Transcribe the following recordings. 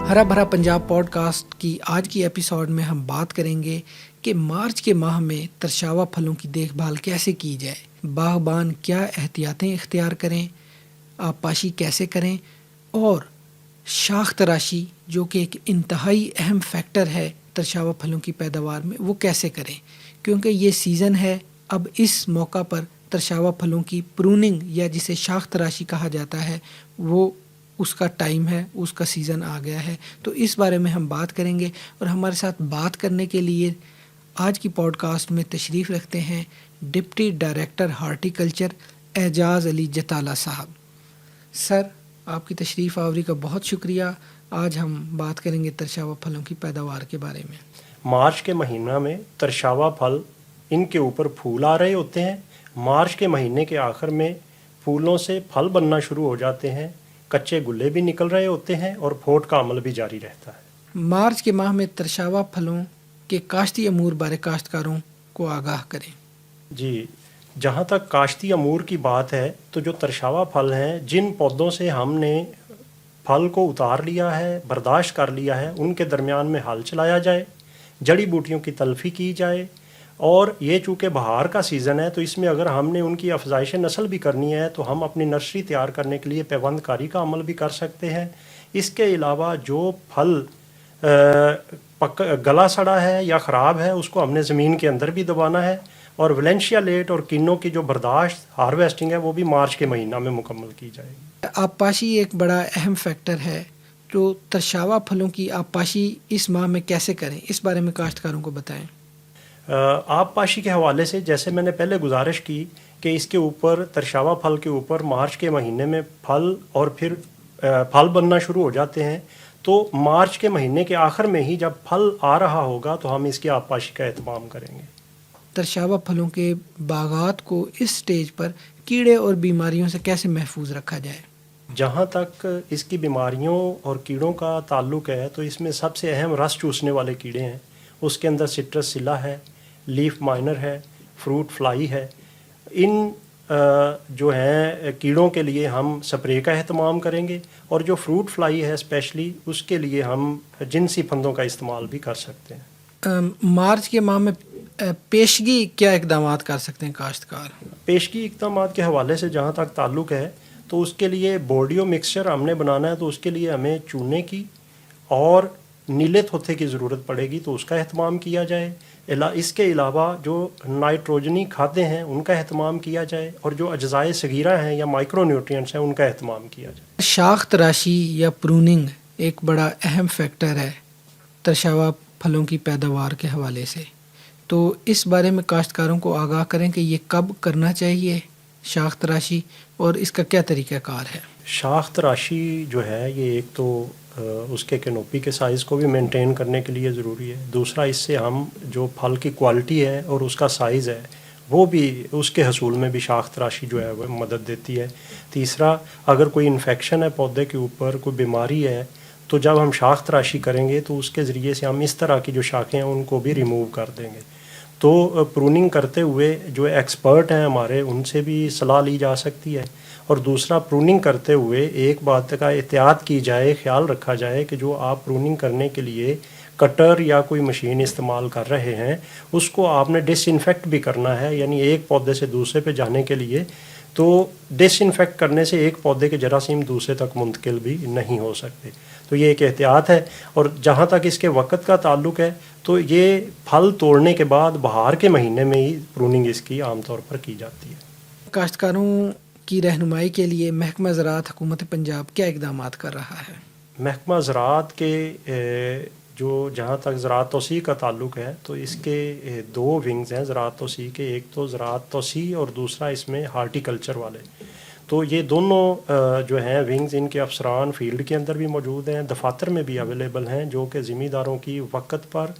हरा भरा पंजाब पॉडकास्ट की आज की एपिसोड में हम बात करेंगे कि मार्च के माह में तरशावा फलों की देखभाल कैसे की जाए, बागबान क्या एहतियातें इख्तियार करें, आबपाशी कैसे करें और शाख तराशी जो कि एक इंतहाई अहम फैक्टर है तरशावा फलों की पैदावार में, वो कैसे करें। क्योंकि ये सीज़न है, अब इस मौका पर तरशावा फलों की प्रूनिंग या जिसे शाख तराशी कहा जाता है वो उसका टाइम है, उसका सीज़न आ गया है। तो इस बारे में हम बात करेंगे और हमारे साथ बात करने के लिए आज की पॉडकास्ट में तशरीफ़ रखते हैं डिप्टी डायरेक्टर हार्टिकल्चर एजाज़ अली जताला साहब। सर, आपकी तशरीफ़ आवरी का बहुत शुक्रिया। आज हम बात करेंगे तरशावा फलों की पैदावार के बारे में। मार्च के महीना में तरशावा फल इनके ऊपर फूल आ रहे होते हैं। मार्च के महीने के आखिर में फूलों से फल बनना शुरू हो जाते हैं, कच्चे गुल्ले भी निकल रहे होते हैं और फोट का अमल भी जारी रहता है। मार्च के माह में तरशावा फलों के काश्ती अमूर बारे काश्तकारों को आगाह करें। जी, जहाँ तक काश्ती अमूर की बात है तो जो तरशावा फल हैं, जिन पौधों से हमने फल को उतार लिया है, बर्दाश्त कर लिया है, उनके दरमियान में हल चलाया जाए, जड़ी बूटियों की तलफी की जाए। और ये चूँकि बहार का सीज़न है तो इसमें अगर हमने उनकी अफजाइश नस्ल भी करनी है तो हम अपनी नर्सरी तैयार करने के लिए पैवंदकारी का अमल भी कर सकते हैं। इसके अलावा जो फल गला सड़ा है या ख़राब है उसको हमने ज़मीन के अंदर भी दबाना है। और वैलेंशिया लेट और किन्नों की जो बर्दाश्त हार्वेस्टिंग है वो भी मार्च के महीना में मुकम्मल की जाएगी। आबपाशी एक बड़ा अहम फैक्टर है, तो तरशावा फलों की आबपाशी इस माह में कैसे करें, इस बारे में काश्तकारों को बताएं। आबपाशी के हवाले से जैसे मैंने पहले गुजारिश की कि इसके ऊपर तरशावा फल के ऊपर मार्च के महीने में फल और फिर फल बनना शुरू हो जाते हैं, तो मार्च के महीने के आखिर में ही जब फल आ रहा होगा तो हम इसकी आबपाशी का एहतमाम करेंगे। तरशावा फलों के बागात को इस स्टेज पर कीड़े और बीमारियों से कैसे महफूज रखा जाए। जहाँ तक इसकी बीमारियों और कीड़ों का ताल्लुक़ है तो इसमें सबसे अहम रस चूसने वाले कीड़े हैं। उसके अंदर सिट्रसिला है, लीफ माइनर है, फ्रूट फ्लाई है। इन जो हैं कीड़ों के लिए हम स्प्रे का एहतमाम करेंगे और जो फ्रूट फ्लाई है स्पेशली उसके लिए हम जिनसी फंदों का इस्तेमाल भी कर सकते हैं। मार्च के माह में पेशगी क्या इकदाम कर सकते हैं काश्तकार। पेशगी इकदाम के हवाले से जहाँ तक ताल्लुक़ है तो उसके लिए बोर्डियो मिक्सचर हमने बनाना है, तो उसके लिए हमें चूने की और नीले थोथे की ज़रूरत पड़ेगी, तो उसका एहतमाम किया जाए। इसके अलावा जो नाइट्रोजनी खादें हैं उनका एहतमाम किया जाए और जो अज्जाए सगीरा हैं या माइक्रो न्यूट्रिएंट्स हैं उनका एहतमाम किया जाए। शाख तराशी या प्रूनिंग एक बड़ा अहम फैक्टर है तरशावा फलों की पैदावार के हवाले से, तो इस बारे में काश्तकारों को आगाह करें कि ये कब करना चाहिए शाख तराशी और इसका क्या तरीक़ाकार है। शाख तराशी जो है ये एक तो उसके कैनोपी के साइज़ को भी मेंटेन करने के लिए ज़रूरी है। दूसरा, इससे हम जो फल की क्वालिटी है और उसका साइज़ है वो भी उसके हसूल में भी शाख तराशी जो है वो मदद देती है। तीसरा, अगर कोई इन्फेक्शन है पौधे के ऊपर, कोई बीमारी है, तो जब हम शाख तराशी करेंगे तो उसके ज़रिए से हम इस तरह की जो शाखें हैं उनको भी रिमूव कर देंगे। तो प्रूनिंग करते हुए जो एक्सपर्ट हैं हमारे उनसे भी सलाह ली जा सकती है। और दूसरा, प्रूनिंग करते हुए एक बात का एहतियात की जाए, ख्याल रखा जाए कि जो आप प्रूनिंग करने के लिए कटर या कोई मशीन इस्तेमाल कर रहे हैं उसको आपने डिसइंफेक्ट भी करना है, यानी एक पौधे से दूसरे पे जाने के लिए। तो डिसइंफेक्ट करने से एक पौधे के जरासीम दूसरे तक मुंतकिल भी नहीं हो सकते, तो ये एक एहतियात है। और जहाँ तक इसके वक़्त का ताल्लुक़ है तो ये फल तोड़ने के बाद बहार के महीने में ही प्रूनिंग इसकी आमतौर पर की जाती है। काश्तकारों की रहनुमाई के लिए महकमा ज़राअत हुकूमत पंजाब क्या इक़दाम कर रहा है। महकमा ज़राअत के जो जहाँ तक ज़राअत तोसी का ताल्लुक़ है तो इसके दो विंग्स हैं ज़राअत तोसी के, एक तो ज़राअत तोसी और दूसरा इसमें हार्टिकल्चर वाले। तो ये दोनों जो हैं विंग्स, इनके अफसरान फील्ड के अंदर भी मौजूद हैं, दफातर में भी अवेलेबल हैं, जो कि ज़मींदारों की वक़्त पर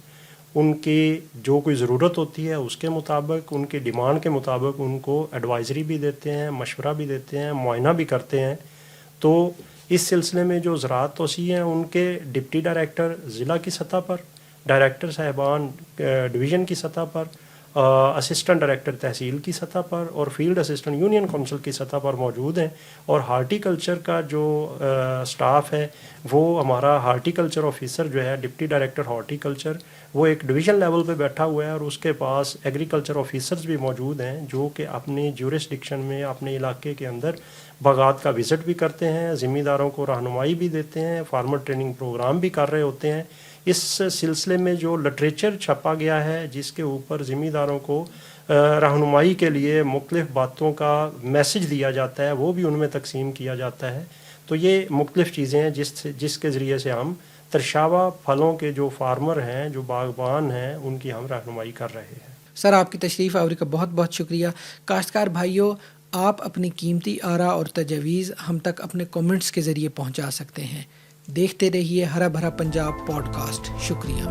उनकी जो कोई ज़रूरत होती है उसके मुताबिक, उनकी डिमांड के मुताबिक उनको एडवाइज़री भी देते हैं, मशवरा भी देते हैं, मुआयना भी करते हैं। तो इस सिलसिले में जो ज़राअत तोसी हैं उनके डिप्टी डायरेक्टर ज़िला की सतह पर, डायरेक्टर साहिबान डिवीज़न की सतह पर اسسٹنٹ ڈائریکٹر تحصیل کی سطح پر اور فیلڈ اسسٹنٹ یونین کونسل کی سطح پر موجود ہیں، اور ہارٹی کلچر کا جو سٹاف ہے وہ ہمارا ہارٹی کلچر آفیسر جو ہے ڈپٹی ڈائریکٹر ہارٹی کلچر، وہ ایک ڈویژن لیول پہ بیٹھا ہوا ہے، اور اس کے پاس ایگریکلچر آفیسرز بھی موجود ہیں جو کہ اپنی جورسڈکشن میں اپنے علاقے کے اندر باغات کا وزٹ بھی کرتے ہیں، ذمہ داروں کو رہنمائی بھی دیتے ہیں، فارمر ٹریننگ پروگرام بھی کر رہے ہوتے ہیں۔ اس سلسلے میں جو لٹریچر چھپا گیا ہے جس کے اوپر ذمہ داروں کو رہنمائی کے لیے مختلف باتوں کا میسج دیا جاتا ہے، وہ بھی ان میں تقسیم کیا جاتا ہے۔ تو یہ مختلف چیزیں ہیں جس کے ذریعے سے ہم ترشاوا پھلوں کے جو فارمر ہیں، جو باغبان ہیں، ان کی ہم رہنمائی کر رہے ہیں۔ سر، آپ کی تشریف آوری کا بہت بہت شکریہ۔ کاشتکار بھائیوں، آپ اپنی قیمتی آراء اور تجاویز ہم تک اپنے کومنٹس کے ذریعے پہنچا سکتے ہیں۔ دیکھتے رہیے ہرا بھرا پنجاب پوڈ کاسٹ۔ شکریہ۔